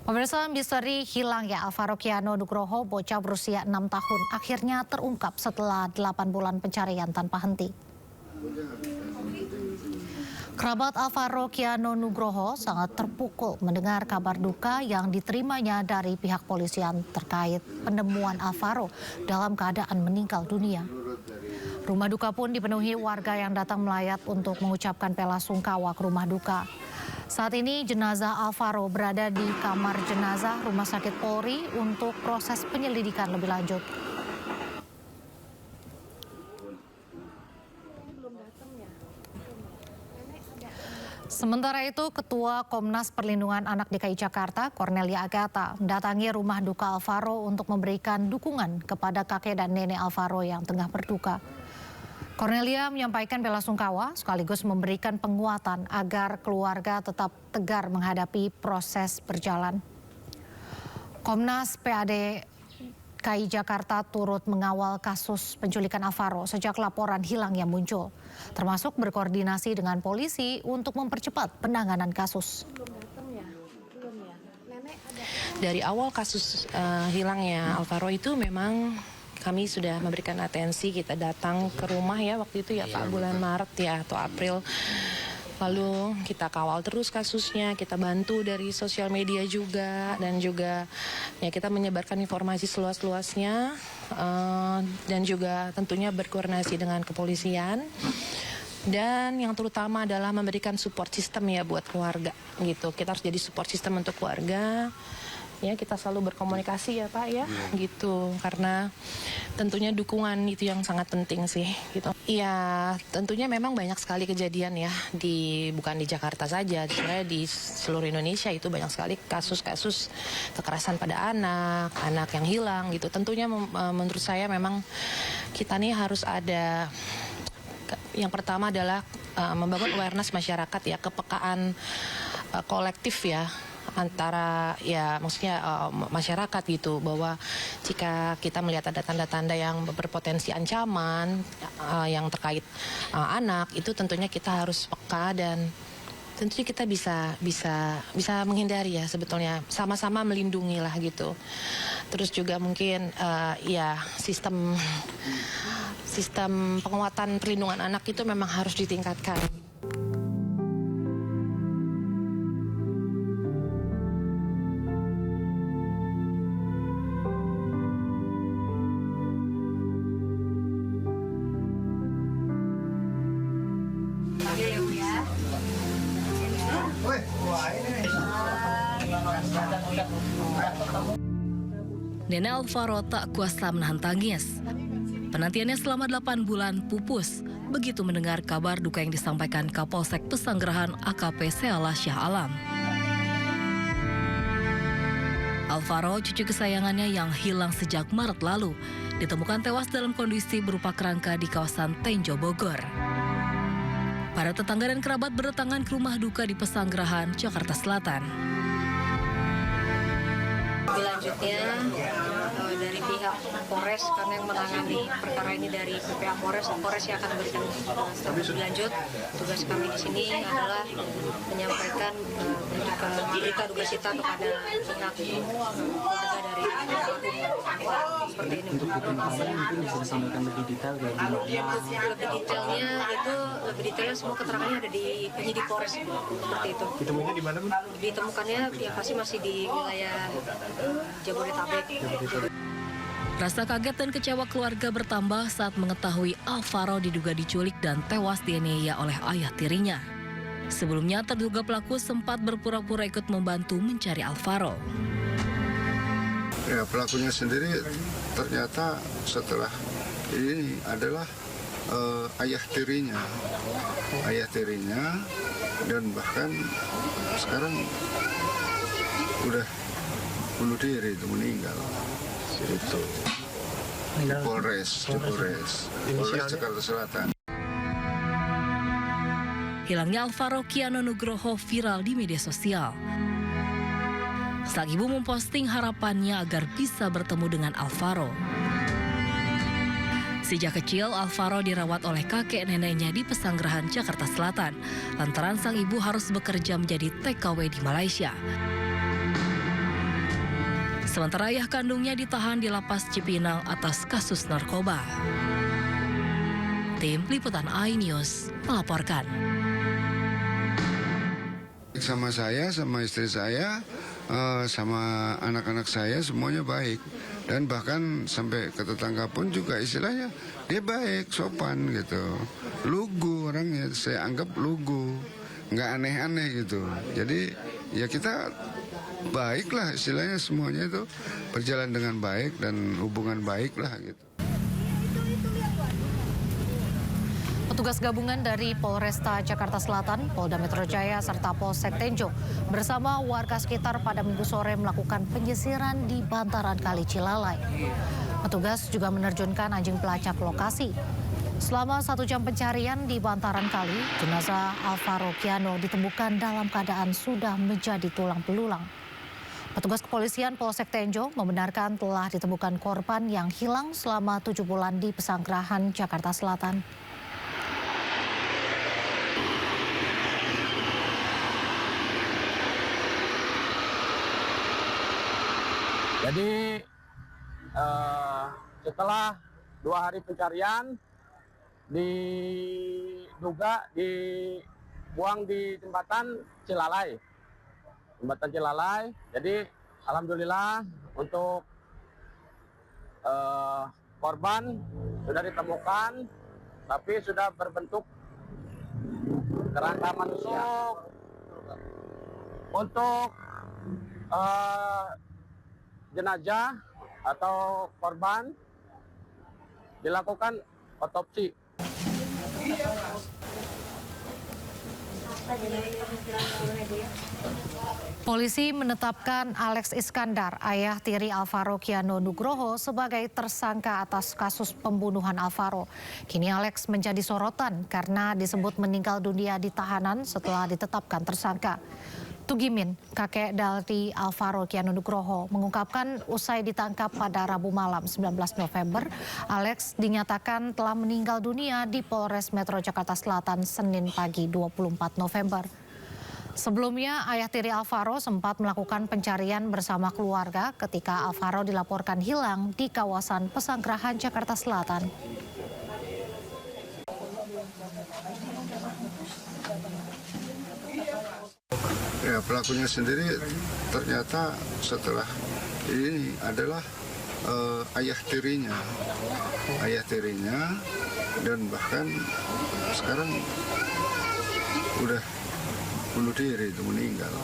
Pemirsa, misteri hilangnya Alvaro Kiano Nugroho, bocah berusia 6 tahun, akhirnya terungkap setelah 8 bulan pencarian tanpa henti. Kerabat Alvaro Kiano Nugroho sangat terpukul mendengar kabar duka yang diterimanya dari pihak polisian terkait penemuan Alvaro dalam keadaan meninggal dunia. Rumah duka pun dipenuhi warga yang datang melayat untuk mengucapkan bela sungkawa ke rumah duka. Saat ini jenazah Alvaro berada di kamar jenazah Rumah Sakit Polri untuk proses penyelidikan lebih lanjut. Sementara itu, Ketua Komnas Perlindungan Anak DKI Jakarta, Cornelia Agatha, mendatangi rumah duka Alvaro untuk memberikan dukungan kepada kakek dan nenek Alvaro yang tengah berduka. Cornelia menyampaikan bela sungkawa sekaligus memberikan penguatan agar keluarga tetap tegar menghadapi proses berjalan. Komnas PAD DKI Jakarta turut mengawal kasus penculikan Alvaro sejak laporan hilang yang muncul, termasuk berkoordinasi dengan polisi untuk mempercepat penanganan kasus. Dari awal kasus hilangnya Alvaro itu memang kami sudah memberikan atensi, kita datang ke rumah ya waktu itu ya Pak, bulan Maret ya atau April. Lalu kita kawal terus kasusnya, kita bantu dari sosial media juga, dan juga ya kita menyebarkan informasi seluas-luasnya, dan juga tentunya berkoordinasi dengan kepolisian. Dan yang terutama adalah memberikan support system ya buat keluarga gitu. Kita harus jadi support system untuk keluarga. Ya, kita selalu berkomunikasi ya Pak ya, gitu. Karena tentunya dukungan itu yang sangat penting sih, gitu. Ya, tentunya memang banyak sekali kejadian ya, bukan di Jakarta saja, sebenarnya di seluruh Indonesia itu banyak sekali kasus-kasus kekerasan pada anak yang hilang gitu. Tentunya menurut saya memang kita nih harus ada, yang pertama adalah membangun awareness masyarakat ya, kepekaan kolektif ya, antara ya maksudnya masyarakat gitu, bahwa jika kita melihat ada tanda-tanda yang berpotensi ancaman yang terkait anak, itu tentunya kita harus peka dan tentunya kita bisa menghindari ya, sebetulnya sama-sama melindungi lah gitu. Terus juga mungkin ya sistem penguatan perlindungan anak itu memang harus ditingkatkan. Nenek Alvaro tak kuasa menahan tangis. Penantiannya selama 8 bulan pupus begitu mendengar kabar duka yang disampaikan Kapolsek Pesanggerahan AKP Seala Syah Alam. Alvaro, cucu kesayangannya yang hilang sejak Maret lalu, ditemukan tewas dalam kondisi berupa kerangka di kawasan Tenjo, Bogor. Para tetangga dan kerabat berdatangan ke rumah duka di Pesanggerahan, Jakarta Selatan. Selanjutnya dari pihak Polres, karena yang menangani perkara ini dari pihak Polres yang akan memberikan status lanjut. Tugas kami di sini adalah menyampaikan berita duka cita kepada pihak keluarga dari seperti ini. Untuk informasinya mungkin bisa disampaikan lebih detail ya? Lebih detailnya semua keterangannya ada di penyidik Polres seperti itu. Ditemukannya di mana, Bu? Ditemukannya ya pasti masih di wilayah Jabodetabek. Rasa kaget dan kecewa keluarga bertambah saat mengetahui Alvaro diduga diculik dan tewas dianiaya oleh ayah tirinya. Sebelumnya terduga pelaku sempat berpura-pura ikut membantu mencari Alvaro. Ya, pelakunya sendiri ternyata setelah ini adalah ayah tirinya, dan bahkan sekarang udah bunuh diri, itu meninggal. Itu di Polres Jakarta Selatan. Hilangnya Alvaro Kiano Nugroho viral di media sosial. Sang ibu memposting harapannya agar bisa bertemu dengan Alvaro. Sejak kecil, Alvaro dirawat oleh kakek neneknya di Pesanggerahan, Jakarta Selatan, lantaran sang ibu harus bekerja menjadi TKW di Malaysia. Sementara ayah kandungnya ditahan di Lapas Cipinang atas kasus narkoba. Tim Liputan iNews melaporkan. Sama saya, sama istri saya, sama anak-anak saya semuanya baik. Dan bahkan sampai ke tetangga pun juga istilahnya dia baik, sopan gitu. Lugu orangnya, saya anggap lugu, nggak aneh-aneh gitu. Jadi ya kita baiklah istilahnya, semuanya itu berjalan dengan baik dan hubungan baik lah gitu. Petugas gabungan dari Polresta Jakarta Selatan, Polda Metro Jaya, serta Polsek Tenjo bersama warga sekitar pada Minggu sore melakukan penyisiran di bantaran Kali Cilalai. Petugas juga menerjunkan anjing pelacak lokasi. Selama 1 jam pencarian di bantaran kali, jenazah Alvaro Kiano ditemukan dalam keadaan sudah menjadi tulang belulang. Petugas kepolisian Polsek Tenjo membenarkan telah ditemukan korban yang hilang selama 7 bulan di Pesanggerahan, Jakarta Selatan. Jadi setelah 2 hari pencarian, diduga dibuang di jembatan Cilalai. Jadi alhamdulillah untuk korban sudah ditemukan, tapi sudah berbentuk kerangka manusia. Untuk jenazah atau korban dilakukan otopsi. Polisi menetapkan Alex Iskandar, ayah tiri Alvaro Kiano Nugroho, sebagai tersangka atas kasus pembunuhan Alvaro. Kini Alex menjadi sorotan karena disebut meninggal dunia di tahanan setelah ditetapkan tersangka. Tugimin, kakek dari Alvaro Kiano Nugroho, mengungkapkan usai ditangkap pada Rabu malam 19 November, Alex dinyatakan telah meninggal dunia di Polres Metro Jakarta Selatan Senin pagi 24 November. Sebelumnya, ayah tiri Alvaro sempat melakukan pencarian bersama keluarga ketika Alvaro dilaporkan hilang di kawasan Pesanggerahan, Jakarta Selatan. Ya, pelakunya sendiri ternyata setelah ini adalah ayah tirinya, dan bahkan sekarang udah bunuh diri, itu meninggal.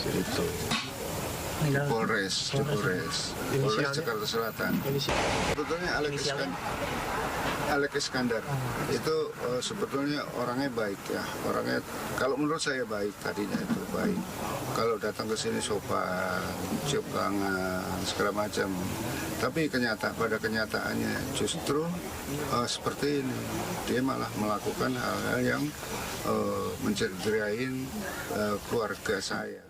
Itu di Polres Jakarta Selatan. Sebetulnya Alex Iskandar itu sebetulnya orangnya baik ya, orangnya kalau menurut saya baik, tadinya itu baik. Kalau datang ke sini sopan, cium tangan, segala macam. Tapi pada kenyataannya justru seperti ini, dia malah melakukan hal-hal yang mencederai keluarga saya.